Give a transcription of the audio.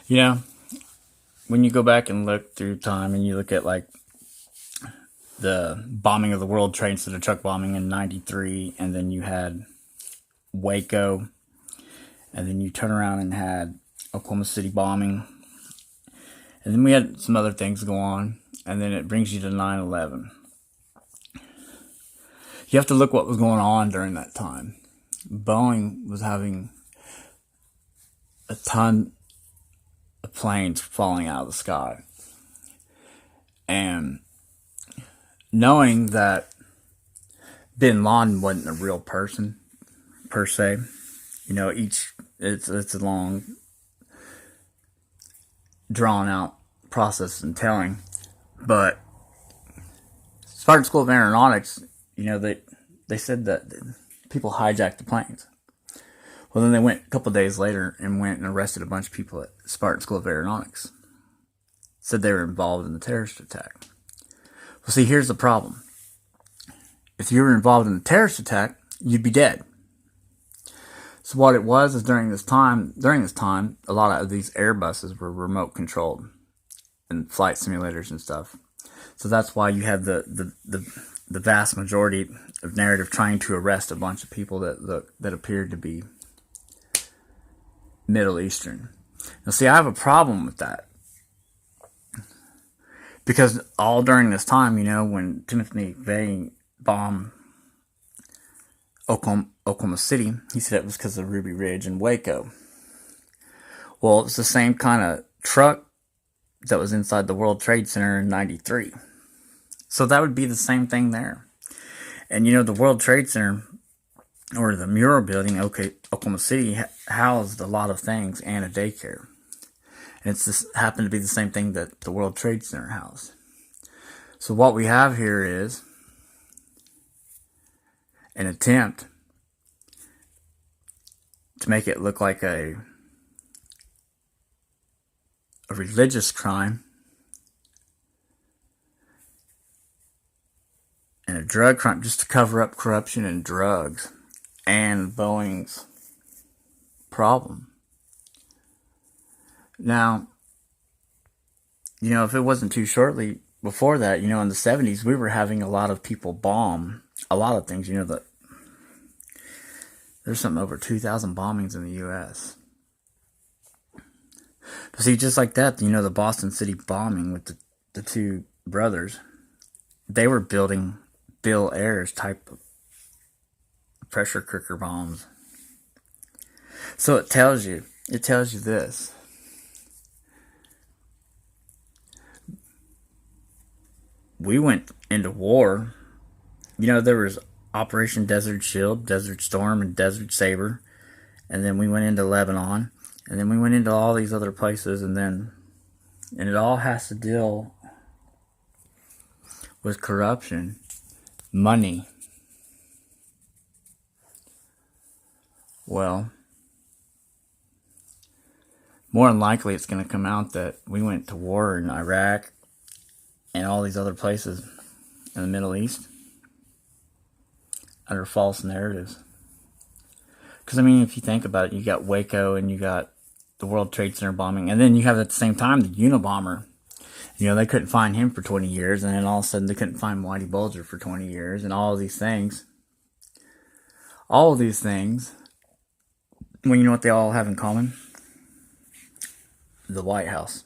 You know, when you go back and look through time and you look at like the bombing of the World Trade Center, truck bombing in '93, and then you had Waco, and then you turn around and had Oklahoma City bombing, and then we had some other things go on, and then it brings you to 9/11. You have to look what was going on during that time. Boeing was having a ton of planes falling out of the sky. And knowing that bin Laden wasn't a real person per se, it's a long, drawn out process and telling. But Spartan School of Aeronautics, they said that people hijacked the planes. Well, then they went a couple of days later and went and arrested a bunch of people at Spartan School of Aeronautics. Said they were involved in the terrorist attack. Well, see, here's the problem. If you were involved in the terrorist attack, you'd be dead. So what it was is during this time, a lot of these Airbuses were remote controlled and flight simulators and stuff. So that's why you had the vast majority of narrative trying to arrest a bunch of people that appeared to be Middle Eastern. Now, see, I have a problem with that. Because all during this time, when Timothy McVeigh bombed Oklahoma City, he said it was because of Ruby Ridge and Waco. Well, it's the same kind of truck that was inside the World Trade Center in '93. So that would be the same thing there. And the World Trade Center, or the Mural Building, Oklahoma City, housed a lot of things and a daycare. And it's just happened to be the same thing that the World Trade Center housed. So what we have here is an attempt to make it look like a religious crime and a drug crime, just to cover up corruption and drugs and Boeing's problem. Now, if it wasn't too shortly before that, in the 70s, we were having a lot of people bomb a lot of things. That there's something over 2,000 bombings in the U.S. But see, just like that, the Boston City bombing with the two brothers, they were building Bill Ayers type of pressure cooker bombs. So it tells you this. We went into war. There was Operation Desert Shield, Desert Storm, and Desert Saber. And then we went into Lebanon. And then we went into all these other places. And it all has to deal with corruption, money. Well, more than likely it's going to come out that we went to war in Iraq and all these other places in the Middle East under false narratives. Because, if you think about it, you got Waco and you got the World Trade Center bombing, and then you have at the same time the Unabomber. They couldn't find him for 20 years, and then all of a sudden they couldn't find Whitey Bulger for 20 years, and all of these things. All of these things, well, you know what they all have in common? The White House.